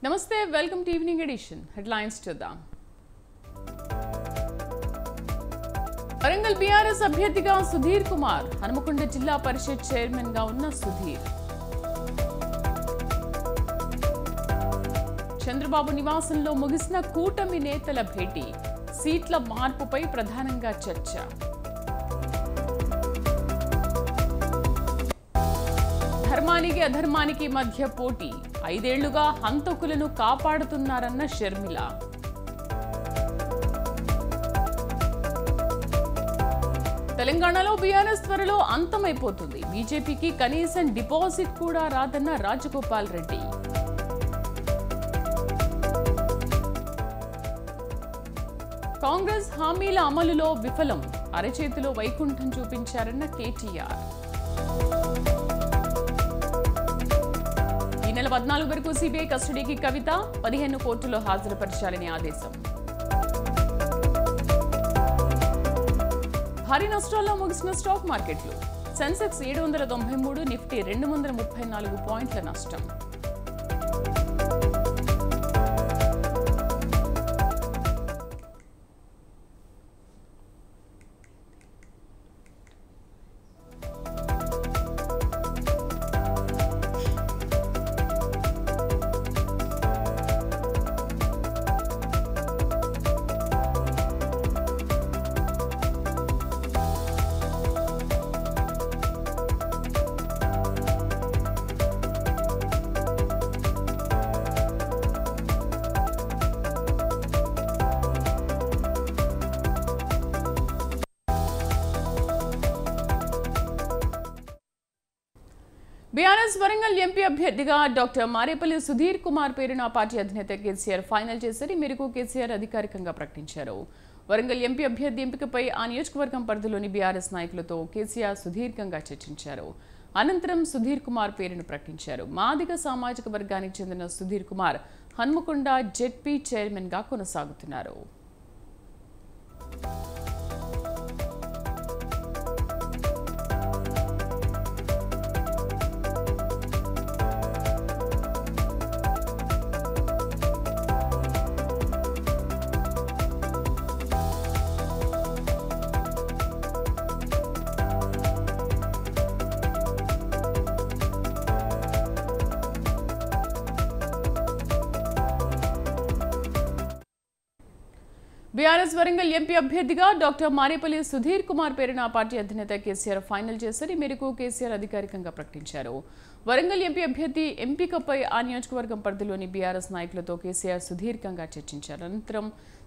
నమస్తే welcome to evening edition headlines చూద్దాం. Warangal BRS అభ్యర్థిగా సుధీర్ కుమార్, హనుమకొండ జిల్లా పరిషత్ చైర్మన్ గా ఉన్న సుధీర్. చంద్రబాబు నివాసంలో ముగిసిన కూటమి నేతల భేటీ, సీట్ల మార్పుపై ప్రధానంగా చర్చ. ధర్మానికి అధర్మానికి మధ్య పోటీ, 5 ఏళ్లుగా హంతకులను కాపాడుతున్నారన్న షర్మిల. తెలంగాణలో బీఆర్ఎస్ త్వరలో అంతమైపోతుంది, బీజేపీకి కనీసం డిపాజిట్ కూడా రాదన్న రాజగోపాల్ రెడ్డి. కాంగ్రెస్ హామీల అమలులో విఫలం, అరచేతిలో వైకుంఠం చూపించారన్న కేటీఆర్. ఈ నెల 14 వరకు సిబిఐ కస్టడీకి కవిత, 15 కోర్టులో హాజరుపరచాలని ఆదేశం. భారీ నష్టాల్లో ముగిసిన స్టాక్ మార్కెట్లు, సెన్సెక్స్ 793, నిఫ్టీ 234 పాయింట్ల నష్టం. బీఆర్ఎస్ వరంగల్ ఎంపీ అభ్యర్థిగా డాక్టర్ మారేపల్లి సుధీర్ కుమార్ పేరును ఆ పార్టీ అధినేత కేసీఆర్ ఫైనల్ చేశారు. ఈ మేరకు కేసీఆర్ అధికారికంగా ప్రకటించారు. వరంగల్ ఎంపీ అభ్యర్థి ఎంపికపై ఆ నియోజకవర్గం పరిధిలోని బీఆర్ఎస్ నాయకులతో కేసీఆర్ సుదీర్ఘంగా చర్చించారు. అనంతరం సుధీర్ కుమార్ పేరును ప్రకటించారు. మాదిగ సామాజిక వర్గానికి చెందిన సుధీర్ కుమార్ హన్మకొండ జెడ్పీ చైర్మన్ గా కొనసాగుతున్నారు. బీఆర్ఎస్ వరంగల్ ఎంపీ అభ్యర్థిగా డాక్టర్ మారేపల్లి సుధీర్ కుమార్ పేరును ఆ పార్టీ అధినేత కేసీఆర్ ఫైనల్ చేశారు. ఈ మేరకు కేసీఆర్ అధికారికంగా ప్రకటించారు. వరంగల్ ఎంపీ అభ్యర్థి ఎంపికపై ఆ నియోజకవర్గం పరిధిలోని బీఆర్ఎస్ నాయకులతో కేసీఆర్ సుదీర్ఘంగా చర్చించారు. అనంతరం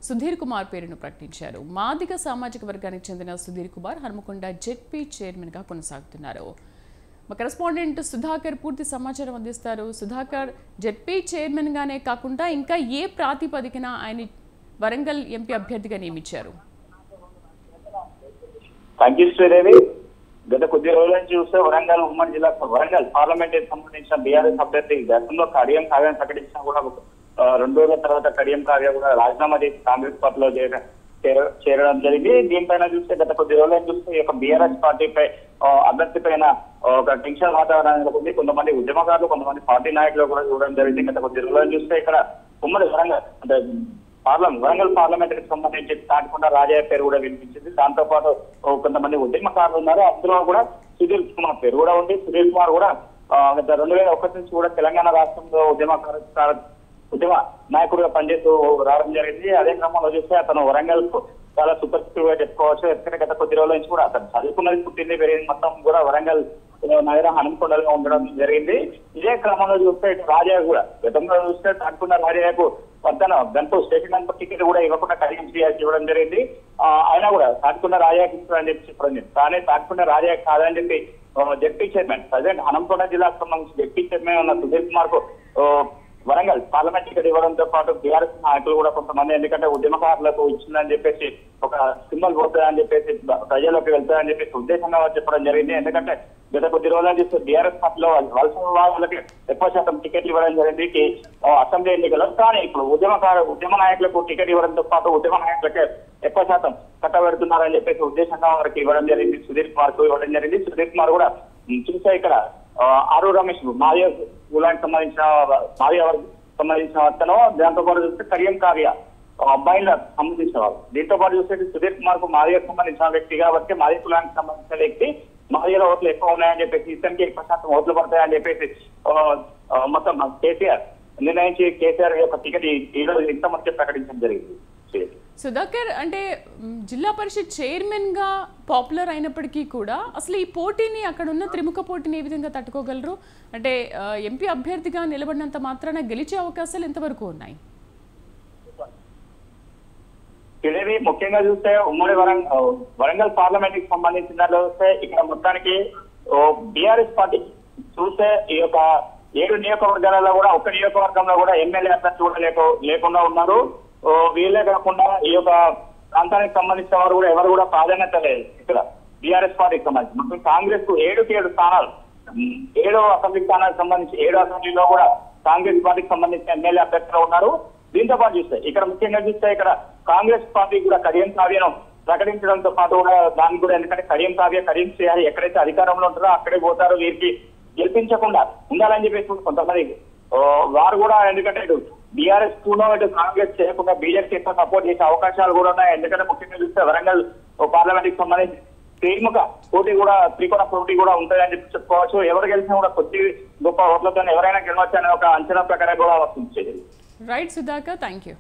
సుధీర్ కుమార్ పేరును ప్రకటించారు. మాదిగ సామాజిక వర్గానికి చెందిన సుధీర్ కుమార్ హన్మకొండ జెడ్పీ చైర్మన్ గా కొనసాగుతున్నారు. మా కరెస్పాండెంట్ సుధాకర్ పూర్తి సమాచారం అందిస్తారు. సుధాకర్, జెడ్పీ చైర్మన్ గానే కాకుండా ఇంకా ఏ ప్రాతిపదికన ఆయన వరంగల్ ఎంపీ అభ్యర్థిగా నియమించారు? శ్రీదేవి, గత కొద్ది రోజుల నుంచి చూస్తే వరంగల్ ఉమ్మడి జిల్లా వరంగల్ పార్లమెంట్ సంబంధించిన బీఆర్ఎస్ అభ్యర్థి గతంలో కడియం కావ్యం ప్రకటించినా కూడా 2 రోజుల తర్వాత కడియం కావ్య కూడా రాజీనామా చేసి కాంగ్రెస్ పార్టీలో చేరడం జరిగింది. దీనిపైన చూస్తే గత కొద్ది రోజుల చూస్తే ఈ యొక్క బీఆర్ఎస్ పార్టీపై అభ్యర్థి పైన ఒక టెన్షన్ వాతావరణం ఉంది. కొంతమంది ఉద్యమకారులు, కొంతమంది పార్టీ నాయకులు కూడా చూడడం జరిగింది. గత కొద్ది రోజుల చూస్తే ఇక్కడ ఉమ్మడి వరంగల్ అంటే వరంగల్ పార్లమెంట్ కి సంబంధించి తాటికొండ రాజయ్య పేరు కూడా వినిపించింది. దాంతో పాటు కొంతమంది ఉద్యమకారులు ఉన్నారు. అందులో కూడా సుధీర్ కుమార్ పేరు కూడా ఉంది. సుధీర్ కుమార్ కూడా 2001 నుంచి కూడా తెలంగాణ రాష్ట్రంలో ఉద్యమ నాయకుడిగా పనిచేస్తూ రావడం జరిగింది. అదే క్రమంలో చూస్తే అతను వరంగల్ కు చాలా సుపరిచితుడిగా చెప్పుకోవచ్చు. ఎందుకంటే గత కొద్ది రోజుల నుంచి కూడా అతను చదువుకున్నది, పుట్టింది, పెరిగింది మొత్తం కూడా వరంగల్ నగర హనుమకొండలో ఉండడం జరిగింది. ఇదే క్రమంలో చూస్తే రాజయ్య కూడా గతంలో చూస్తే తాటికొండ రాజయ్యకు గంటూ స్టేషన్ గంట టికెట్ కూడా ఇవ్వకుండా కడియం చేయాల్సి ఇవ్వడం జరిగింది. ఆయన కూడా తాటికొండ రాజయ్యకి ఇస్తారని చెప్పి చెప్పడం జరిగింది. కానీ తాటికొండ రాజయ్య కాదని చెప్పి జెడ్పీ చైర్మన్ ప్రజెంట్ హనుమకొండ జిల్లాకు సంబంధించి జెడ్పీ చైర్మన్ ఉన్న సుధీర్ కుమార్ కు వరంగల్ పార్లమెంట్ టికెట్ ఇవ్వడంతో పాటు బీఆర్ఎస్ నాయకులు కూడా కొంతమంది, ఎందుకంటే ఉద్యమకారులకు ఇచ్చిందని చెప్పేసి ఒక సింబల్ పోతుందని చెప్పేసి ప్రజల్లోకి వెళ్తారని చెప్పేసి ఉద్దేశంగా చెప్పడం జరిగింది. ఎందుకంటే గత కొద్ది రోజుల చూస్తే బీఆర్ఎస్ పార్టీలో వలస వాళ్ళకి ఎక్కువ శాతం టికెట్లు ఇవ్వడం జరిగింది అసెంబ్లీ ఎన్నికల్లో. కానీ ఇప్పుడు ఉద్యమ నాయకులకు టికెట్ ఇవ్వడంతో పాటు ఉద్యమ నాయకులకే ఎక్కువ శాతం కట్టబెడుతున్నారని చెప్పేసి ఉద్దేశంగా వారికి ఇవ్వడం జరిగింది. సుధీర్ కుమార్ కు ఇవ్వడం జరిగింది. సుధీర్ కుమార్ కూడా చూస్తే ఇక్కడ ఆరు రమేష్ మాదిగ కులానికి సంబంధించిన మాదిగ సంబంధించిన అతను, దాంతో పాటు చూస్తే కడియం కావ్య అబ్బాయిల సంబంధించిన వాళ్ళు. దీంతో పాటు చూస్తే సుధీర్ కుమార్ కు మాదిగకు సంబంధించిన వ్యక్తి కాబట్టి మాదిగ కులానికి సంబంధించిన వ్యక్తి, మాదిగల ఓట్లు ఎక్కువ ఉన్నాయని చెప్పేసి, ఇతనికి ఎక్కువ శాతం ఓట్లు పడతాయని చెప్పేసి మొత్తం కేసీఆర్ నిర్ణయించి కేసీఆర్ యొక్క టికెట్ ఈ రోజు ఇంతమంది ప్రకటించడం జరిగింది. సుధాకర్, అంటే జిల్లా పరిషత్ చైర్మన్ గా పాపులర్ అయినప్పటికీ కూడా అసలు ఈ పోటీని, అక్కడ ఉన్న త్రిముఖ పోటీని ఏ విధంగా తట్టుకోగలరు? అంటే ఎంపీ అభ్యర్థిగా నిలబడినంత మాత్రాన గెలిచే అవకాశాలు ఎంతవరకు ఉన్నాయి? ఇదేవి ముఖ్యంగా చూస్తే ఉమ్మడి వరంగల్ పార్లమెంట్ కి సంబంధించిన చూస్తే ఇక్కడ మొత్తానికి బీఆర్ఎస్ పార్టీ చూస్తే ఈ యొక్క 7 నియోజకవర్గాలలో కూడా ఒక్క నియోజకవర్గంలో కూడా ఎమ్మెల్యే అభ్యర్థి కూడా లేకుండా ఉన్నారు. వీళ్ళే కాకుండా ఈ యొక్క ప్రాంతానికి సంబంధించిన వారు కూడా ఎవరు కూడా ప్రాధాన్యత లేదు ఇక్కడ బీఆర్ఎస్ పార్టీకి సంబంధించి. మొత్తం కాంగ్రెస్ కు 7 స్థానాలు, 7 అసెంబ్లీ స్థానాలకు సంబంధించి 7 అసెంబ్లీలో కూడా కాంగ్రెస్ పార్టీకి సంబంధించిన ఎమ్మెల్యే అభ్యర్థులు ఉన్నారు. దీంతో పాటు చూస్తే ఇక్కడ ముఖ్యంగా చూస్తే ఇక్కడ కాంగ్రెస్ పార్టీ కూడా కడియం కావ్యను ప్రకటించడంతో పాటు కూడా దానికి కూడా, ఎందుకంటే కడియం చేయాలి, ఎక్కడైతే అధికారంలో ఉంటారో అక్కడే పోతారు, వీరికి గెలిపించకుండా ఉండాలని చెప్పేసి కొంతమంది వారు కూడా, ఎందుకంటే ఇటు బీఆర్ఎస్ కూడా ఇటు కాంగ్రెస్ చేయకుండా బీజేపీ ఎక్కువ సపోర్ట్ చేసే అవకాశాలు కూడా ఉన్నాయి. ఎందుకంటే ముఖ్యంగా చూస్తే వరంగల్ పార్లమెంట్ కి సంబంధించి త్రిముఖ పోటీ కూడా, త్రికోణ పోటీ కూడా ఉంటుందని చెప్పి చెప్పుకోవచ్చు. ఎవరు గెలిచినా కూడా కొద్ది గొప్ప ఓట్లతో ఎవరైనా గెలవచ్చు అనే ఒక అంచనా ప్రకారం కూడా వస్తుంది. Right Sudhakar, thank you.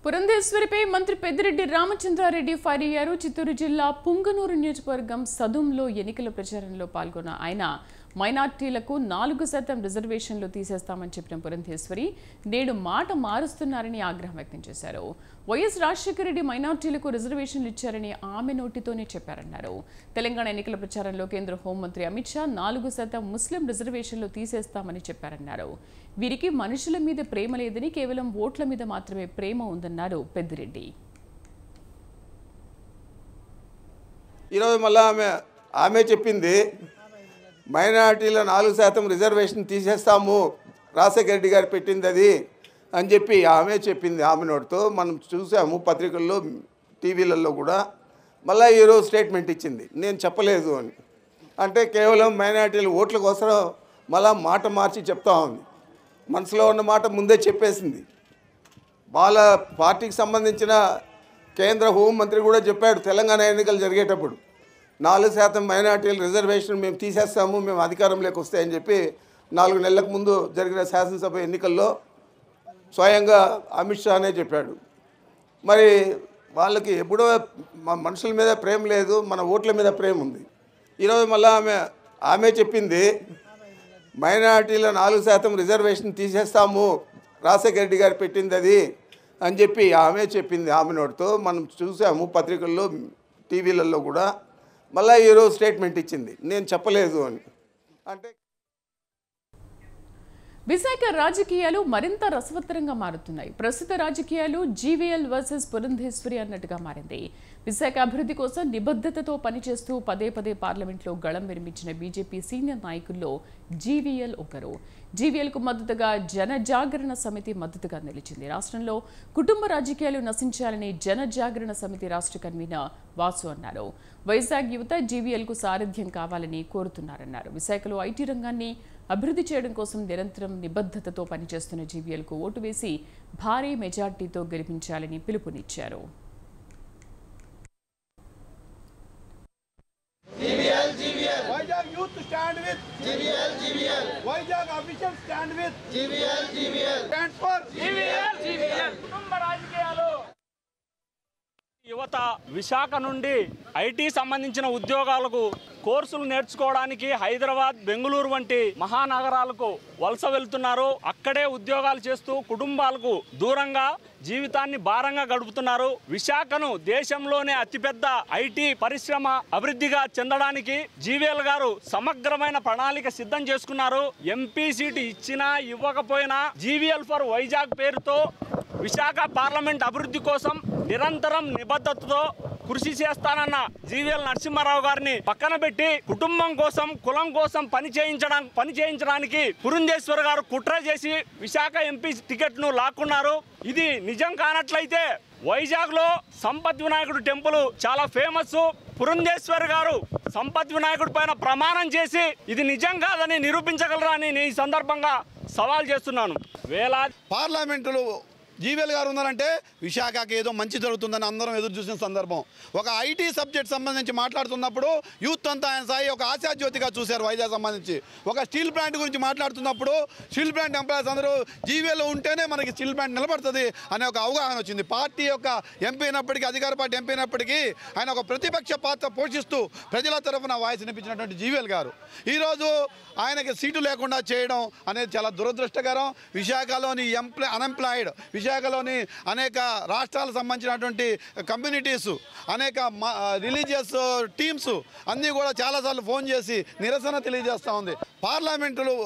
పురంధేశ్వరిపై మంత్రి పెద్దిరెడ్డి రామచంద్రారెడ్డి ఫైర్ అయ్యారు. చిత్తూరు జిల్లా పుంగనూరు నియోజకవర్గం సదుంలో ఎన్నికల ప్రచారంలో పాల్గొన్న ఆయన మైనార్టీలకు 4% రిజర్వేషన్లు తీసేస్తామని చెప్పిన పురంధేశ్వరి నేడు మాట మారుస్తున్నారని ఆగ్రహం వ్యక్తం చేశారు. వైఎస్ రాజశేఖర రెడ్డి మైనార్టీలకు రిజర్వేషన్లు ఇచ్చారని ఆమె నోటితోనే చెప్పారన్నారు. తెలంగాణ ఎన్నికల ప్రచారంలో కేంద్ర హోంమంత్రి అమిత్ షా 4% ముస్లిం రిజర్వేషన్లు తీసేస్తామని చెప్పారన్నారు. వీరికి మనుషుల మీద ప్రేమ లేదని, కేవలం ఓట్ల మీద మాత్రమే ప్రేమ ఉందన్నారు పెద్దిరెడ్డి. ఈరోజు మళ్ళీ ఆమె చెప్పింది మైనారిటీల 4% రిజర్వేషన్ తీసేస్తాము, రాజశేఖర రెడ్డి గారు పెట్టింది అది అని చెప్పి ఆమె చెప్పింది. ఆమె నోటితో మనం చూసాము పత్రికల్లో, టీవీలలో కూడా. మళ్ళీ ఈరోజు స్టేట్మెంట్ ఇచ్చింది నేను చెప్పలేదు అని. అంటే కేవలం మైనారిటీల ఓట్ల కోసం మళ్ళా మాట మార్చి చెప్తా ఉంది. మనసులో ఉన్న మాట ముందే చెప్పేసింది. వాళ్ళ పార్టీకి సంబంధించిన కేంద్ర హోంమంత్రి కూడా చెప్పాడు తెలంగాణ ఎన్నికలు జరిగేటప్పుడు 4% మైనారిటీల రిజర్వేషన్ మేము తీసేస్తాము, మేము అధికారంలోకి వస్తాయని చెప్పి 4 నెలలకు ముందు జరిగిన శాసనసభ ఎన్నికల్లో స్వయంగా అమిత్ షానే చెప్పాడు. మరి వాళ్ళకి ఎప్పుడో మనుషుల మీద ప్రేమ లేదు, మన ఓట్ల మీద ప్రేమ ఉంది. ఈరోజు మళ్ళీ ఆమె చెప్పింది మైనారిటీల 4% రిజర్వేషన్ తీసేస్తాము, రాజశేఖర రెడ్డి గారు పెట్టింది అది అని చెప్పి ఆమె చెప్పింది. ఆమె నోటితో మనం చూసాము పత్రికల్లో, టీవీలలో కూడా. మళ్ళీ ఈరోజు స్టేట్మెంట్ ఇచ్చింది నేను చెప్పలేదు అని. అంటే విశాఖ రాజకీయాలు మరింత రసవత్తరంగా మారుతున్నాయి. ప్రస్తుత రాజకీయాలు జీవీఎల్ వర్సెస్ పురంధేశ్వరి అన్నట్టుగా మారింది. విశాఖ అభివృద్ధి కోసం నిబద్ధతతో పనిచేస్తూ పదే పార్లమెంట్లో గళం వినిపించిన బీజేపీ సీనియర్ నాయకుల్లో జీవీఎల్ ఒకరు. జీవీఎల్కు మద్దతుగా జనజాగరణ సమితి మద్దతుగా నిలిచింది. రాష్ట్రంలో కుటుంబ రాజకీయాలు నశించాలని జనజాగరణ సమితి రాష్ట్ర కన్వీనర్ వాసు అన్నారు. వైజాగ్ యువత జీవీఎల్కు సారథ్యం కావాలని కోరుతున్నారన్నారు. విశాఖలో ఐటీ రంగాన్ని అభివృద్ధి చేయడం కోసం నిరంతరం నిబద్ధతతో పనిచేస్తున్న జీవీఎల్కు ఓటు వేసి భారీ మెజార్టీతో గెలిపించాలని పిలుపునిచ్చారు. Vizag youth stand with GVL. Vizag officials stand with GVL. Stand for GVL. కుటుంబ రాజకీయాలు యువత విశాఖ నుండి ఐటీ సంబంధించిన ఉద్యోగాలకు కోర్సులు నేర్చుకోవడానికి హైదరాబాద్, బెంగళూరు వంటి మహానగరాలకు వలస వెళ్తున్నారు. అక్కడే ఉద్యోగాలు చేస్తూ కుటుంబాలకు దూరంగా జీవితాన్ని భారంగా గడుపుతున్నారు. విశాఖను దేశంలోనే అతిపెద్ద ఐటీ పరిశ్రమ అభివృద్ధిగా చెందడానికి జీవీఎల్ గారు సమగ్రమైన ప్రణాళిక సిద్ధం చేసుకున్నారు. ఎంపీ సీటు ఇచ్చినా ఇవ్వకపోయినా జీవీఎల్ ఫర్ వైజాగ్ పేరుతో విశాఖ పార్లమెంట్ అభివృద్ధి కోసం నిరంతరం నిబద్ధతతో కృషి చేస్తానన్న జీవీఎల్ నరసింహారావు గారిని పక్కన పెట్టి కుటుంబం కోసం, కులం కోసం పని చేయించడానికి పురంధేశ్వర్ గారు కుట్ర చేసి విశాఖ ఎంపీ టికెట్ ను లాక్కున్నారు. ఇది నిజం కానట్లయితే వైజాగ్ లో సంపత్ వినాయకుడు టెంపుల్ చాలా ఫేమస్. పురంధేశ్వర్ గారు సంపత్ వినాయకుడి పైన ప్రమాణం చేసి ఇది నిజం కాదని నిరూపించగలరా అని నేను ఈ సందర్భంగా సవాల్ చేస్తున్నాను. వేలాది పార్లమెంటులో జీవీఎల్ గారు ఉన్నారంటే విశాఖకి ఏదో మంచి జరుగుతుందని అందరం ఎదురు చూసిన సందర్భం. ఒక ఐటీ సబ్జెక్ట్ సంబంధించి మాట్లాడుతున్నప్పుడు యూత్ అంతా ఆయన సాయి ఒక ఆశాజ్యోతిగా చూశారు. వైజాగ్ సంబంధించి ఒక స్టీల్ ప్లాంట్ గురించి మాట్లాడుతున్నప్పుడు స్టీల్ ప్లాంట్ ఎంప్లాయీస్ అందరూ జీవీఎల్ ఉంటేనే మనకి స్టీల్ ప్లాంట్ నిలబడుతుంది అనే ఒక అవగాహన వచ్చింది. పార్టీ యొక్క ఎంపీ అయినప్పటికీ, అధికార పార్టీ ఎంపీ అయినప్పటికీ ఆయన ఒక ప్రతిపక్ష పాత్ర పోషిస్తూ ప్రజల తరఫున వాయిస్ వినిపించినటువంటి జీవీఎల్ గారు ఈరోజు ఆయనకి సీటు లేకుండా చేయడం అనేది చాలా దురదృష్టకరం. విశాఖలోని అన్ఎంప్లాయిడ్, విశాఖలోని అనేక రాష్ట్రాలకు సంబంధించినటువంటి కమ్యూనిటీస్, అనేక రిలీజియస్ టీమ్స్ అన్నీ కూడా చాలాసార్లు ఫోన్ చేసి నిరసన తెలియజేస్తూ ఉంది. పార్లమెంటులో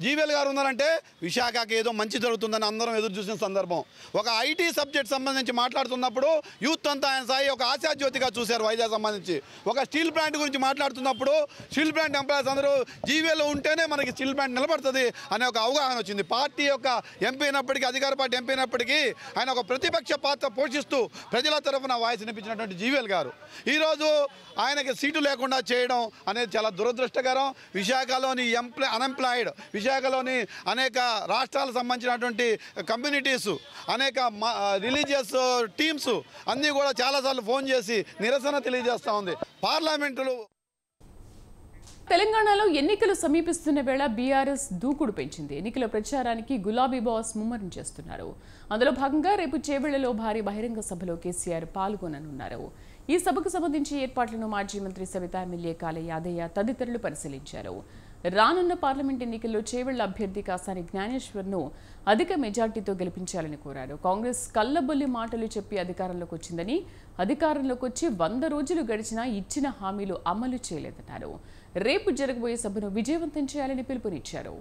జీవీఎల్ గారు ఉన్నారంటే విశాఖకి ఏదో మంచి జరుగుతుందని అందరం ఎదురు చూసిన సందర్భం. ఒక ఐటీ సబ్జెక్ట్ సంబంధించి మాట్లాడుతున్నప్పుడు యూత్ అంతా ఆయన సాయి ఒక ఆశాజ్యోతిగా చూశారు. వైజాగ్ సంబంధించి ఒక స్టీల్ ప్లాంట్ గురించి మాట్లాడుతున్నప్పుడు స్టీల్ ప్లాంట్ ఎంప్లాయీస్ అందరూ జీవీఎల్ ఉంటేనే మనకి స్టీల్ ప్లాంట్ నిలబడుతుంది అనే ఒక అవగాహన వచ్చింది. పార్టీ యొక్క ఎంపీ అయినప్పటికీ, అధికార పార్టీ ఎంపీ అయినప్పటికీ ఆయన ఒక ప్రతిపక్ష పాత్ర పోషిస్తూ ప్రజల తరఫున వాయిస్ వినిపించినటువంటి జీవీఎల్ గారు ఈరోజు ఆయనకి సీటు లేకుండా చేయడం అనేది చాలా దురదృష్టకరం. విశాఖలోని అన్ఎంప్లాయిడ్, విశాఖలోని అనేక రాష్ట్రాలకు సంబంధించినటువంటి కమ్యూనిటీస్, అనేక రిలీజియస్ టీమ్స్ అన్నీ కూడా చాలాసార్లు ఫోన్ చేసి నిరసన తెలియజేస్తూ ఉంది. పార్లమెంటులో తెలంగాణలో ఎన్నికలు సమీపిస్తున్న వేళ బీఆర్ఎస్ దూకుడు పెంచింది. ఎన్నికల ప్రచారానికి గులాబీ బాస్ ముమ్మరం చేస్తున్నారు. అందులో భాగంగా రేపు చేవెళ్లలో భారీ బహిరంగ సభలో కేసీఆర్ పాల్గొననున్నారు. ఈ సభకు సంబంధించి ఏర్పాట్లను మాజీ మంత్రి సవితా, ఎమ్మెల్యే కాళ యాదయ్య తదితరులు పరిశీలించారు. రానున్న పార్లమెంట్ ఎన్నికల్లో చేవెళ్ల అభ్యర్థి కాసాని జ్ఞానేశ్వర్ను అధిక మెజార్టీతో గెలిపించాలని కోరారు. కాంగ్రెస్ కల్లబొల్లి మాటలు చెప్పి అధికారంలోకి వచ్చిందని, అధికారంలోకి వచ్చి 100 రోజులు గడిచినా ఇచ్చిన హామీలు అమలు చేయలేదన్నారు. రేపు జరగబోయే సభను విజయవంతం చేయాలని పిలుపునిచ్చారు.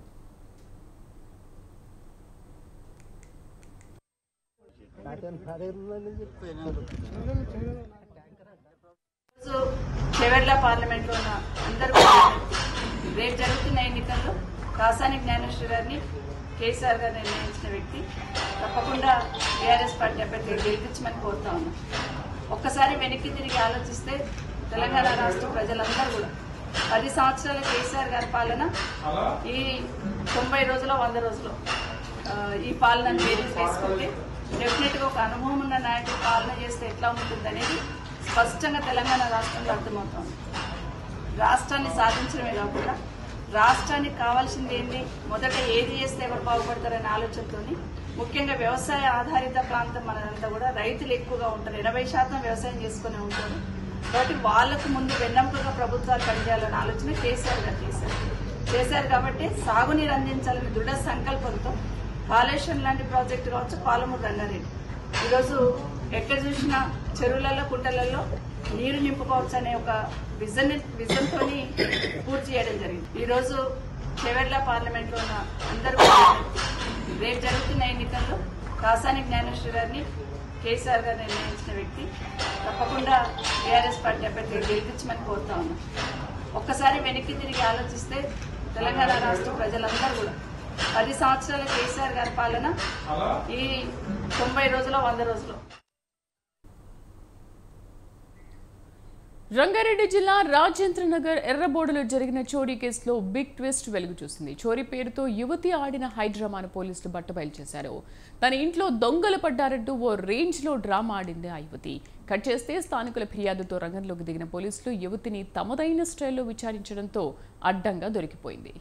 చేవెళ్ల పార్లమెంట్లో ఉన్న అందరూ రేపు జరుగుతున్న ఎన్నికల్లో కాసాని జ్ఞానేశ్వర్ గారిని కేసీఆర్ గారు నిర్ణయించిన వ్యక్తి తప్పకుండా టీఆర్ఎస్ పార్టీ అభ్యర్థిగా గెలిపించమని కోరుతా ఉన్నాం. ఒక్కసారి వెనక్కి తిరిగి ఆలోచిస్తే తెలంగాణ రాష్ట్ర ప్రజలందరూ కూడా 10 సంవత్సరాల కేసీఆర్ గారి పాలన, ఈ 90 రోజులు 100 రోజులు ఈ పాలనను బేరీజ్ వేసుకుంటే డెఫినెట్గా ఒక అనుభవం ఉన్న నాయకుడు పాలన చేస్తే ఎట్లా ఉంటుందనేది స్పష్టంగా తెలంగాణ రాష్ట్రంలో అర్థమవుతోంది. రాష్ట్రాన్ని సాధించడమే కాకుండా రాష్ట్రానికి కావాల్సింది ఏంటి, మొదట ఏది చేస్తే ఎవరు బాగుపడతారనే ఆలోచనతో ముఖ్యంగా వ్యవసాయ ఆధారిత ప్రాంతం మనదంతా కూడా రైతులు ఎక్కువగా ఉంటారు. 80% వ్యవసాయం చేసుకునే ఉంటారు. కాబట్టి వాళ్లకు ముందు వెన్నెముకగా ప్రభుత్వాలు పనిచేయాలనే ఆలోచన కేసీఆర్ గారు చేశారు. కాబట్టి సాగునీరు అందించాలని దృఢ సంకల్పంతో కాళేశ్వరం లాంటి ప్రాజెక్టు కావచ్చు, పాలమూరు రంగారెడ్డి ఈరోజు ఎక్కడ చూసినా చెరువులలో, కుంటలలో నీరు నింపుకోవచ్చు అనే ఒక విజన్తో పూర్తి చేయడం జరిగింది. ఈరోజు చేవెళ్ల పార్లమెంట్లో ఉన్న అందరూ రేపు జరుగుతున్న ఎన్నికల్లో కాసాని జ్ఞానేశ్వర్ గారిని కేసీఆర్ గారు నిర్ణయించిన వ్యక్తి తప్పకుండా టీఆర్ఎస్ పార్టీ అభ్యర్థిగా గెలిపించమని కోరుతా ఉన్నాం. ఒక్కసారి వెనక్కి తిరిగి ఆలోచిస్తే తెలంగాణ రాష్ట్ర ప్రజలందరూ కూడా 10 సంవత్సరాల కేసీఆర్ గారి పాలన, ఈ 90 రోజులు 100 రోజులు. రంగారెడ్డి జిల్లా రాజేంద్రనగర్ ఎర్రబోడులో జరిగిన చోరీ కేసులో బిగ్ ట్విస్ట్ వెలుగు చూసింది. చోరీ పేరుతో యువతి ఆడిన హైడ్రామాను పోలీసులు బట్టబయలు చేశారు. తన ఇంట్లో దొంగలు పడ్డారంటూ ఓ రేంజ్ లో డ్రామా ఆడింది ఆ యువతి. కట్ చేస్తే స్థానికుల ఫిర్యాదుతో రంగంలోకి దిగిన పోలీసులు యువతిని తమదైన స్టైల్లో విచారించడంతో అడ్డంగా దొరికిపోయింది.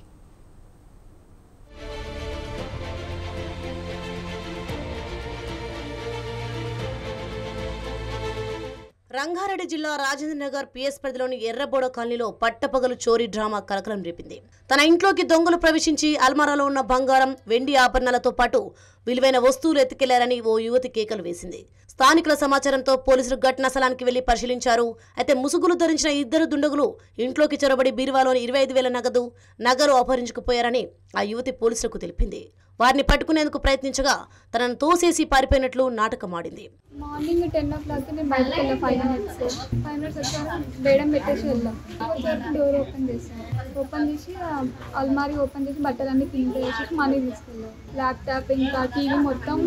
రంగారెడ్డి జిల్లా రాజేంద్ర నగర్ పిఎస్ పరిధిలోని ఎర్రబోడ కాలనీలో పట్టపగలు చోరీ డ్రామా కలకలం రేపింది. తన ఇంట్లోకి దొంగలు ప్రవేశించి అల్మారాలో ఉన్న బంగారం, వెండి ఆభరణాలతో పాటు విలువైన వస్తువులు ఎత్తుకెళ్లారని ఓ యువతి కేకలు వేసింది. స్థానికుల సమాచారంతో పోలీసులు ఘటనా స్థలానికి వెళ్లి పరిశీలించారు. అయితే ముసుగులు ధరించిన ఇద్దరు దుండగులు ఇంట్లోకి చొరబడి బీరువాలోని 25,000 నగదు అపహరించుకుపోయారని ఆ యువతి పోలీసులకు తెలిపింది. వారిని పట్టుకునేందుకు ప్రయత్నించగా తనను తోసేసి పారిపోయినట్లు నాటకమాడింది. మార్నింగ్ 10 o'clock నేను బయటకు వెళ్ళా 5 minutes వచ్చాను. బేడం పెట్టేసి వెళ్ళాం. డోర్ ఓపెన్ చేసి అల్మారీ ఓపెన్ చేసి బట్టలన్నీ కింద వేసి మనీ తీసుకెళ్ళాం. ల్యాప్టాప్ ఇంకా టీవీ మొత్తం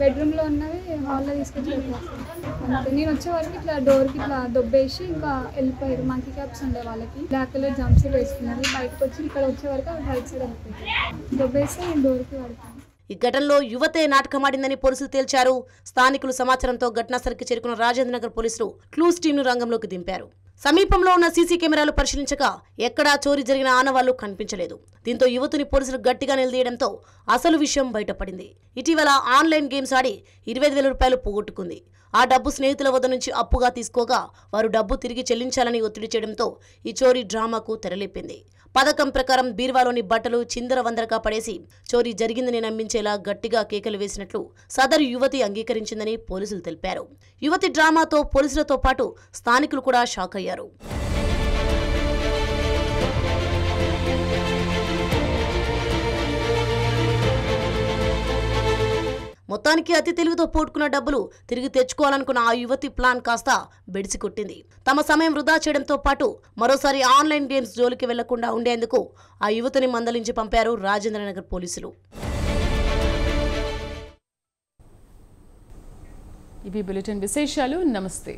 బెడ్రూమ్లో ఉన్నవి హాల్లో తీసుకొచ్చి పెట్టేస్తాను. నేను వచ్చే వరకు ఇట్లా డోర్కి ఇట్లా దొబ్బేసి ఇంకా వెళ్ళిపోయారు. మంకీ క్యాప్స్ ఉండే వాళ్ళకి బ్లాక్ కలర్ జంప్సీలు వేసుకున్నారు. బయటకు వచ్చి ఇక్కడ వచ్చే వరకు రైట్ సైడ్ వెళ్ళిపోయారు. దొబ్బేస్తే నేను డోర్కి పడతాను. ఈ ఘటనలో యువతే నాటకమాడిందని పోలీసులు తేల్చారు. స్థానికులు సమాచారంతో ఘటనాస్థలికి చేరుకున్న రాజేంద్ర నగర్ పోలీసులు క్లూస్ టీంను రంగంలోకి దింపారు. సమీపంలో ఉన్న సీసీ కెమెరాలు పరిశీలించగా ఎక్కడా చోరీ జరిగిన ఆనవాళ్లు కనిపించలేదు. దీంతో యువతిని పోలీసులు గట్టిగా నిలదీయడంతో అసలు విషయం బయటపడింది. ఇటీవల ఆన్లైన్ గేమ్స్ ఆడి 25,000 రూపాయలు పోగొట్టుకుంది. ఆ డబ్బు స్నేహితుల వద్ద నుంచి అప్పుగా తీసుకోగా వారు డబ్బు తిరిగి చెల్లించాలని ఒత్తిడి చేయడంతో ఈ చోరీ డ్రామాకు తెరలేపింది. పథకం ప్రకారం బీర్వాలోని బట్టలు చిందరవందరగా పడేసి చోరీ జరిగిందని నమ్మించేలా గట్టిగా కేకలు వేసినట్లు సదరు యువతి అంగీకరించిందని పోలీసులు తెలిపారు. యువతి డ్రామాతో పోలీసులతో పాటు స్థానికులు కూడా షాక్ అయ్యారు. మొత్తానికి అతి తెలివితో పోట్టుకున్న డబ్బులు తిరిగి తెచ్చుకోవాలనుకున్న ఆ యువతి ప్లాన్ కాస్త బెడిసి కొట్టింది. తమ సమయం వృధా చేయడంతో పాటు మరోసారి ఆన్లైన్ గేమ్స్ జోలికి వెళ్లకుండా ఉండేందుకు ఆ యువతిని మందలించి పంపారు రాజేంద్ర నగర్ పోలీసులు. ఇవి బులెటిన్ విశేషాలు. నమస్తే.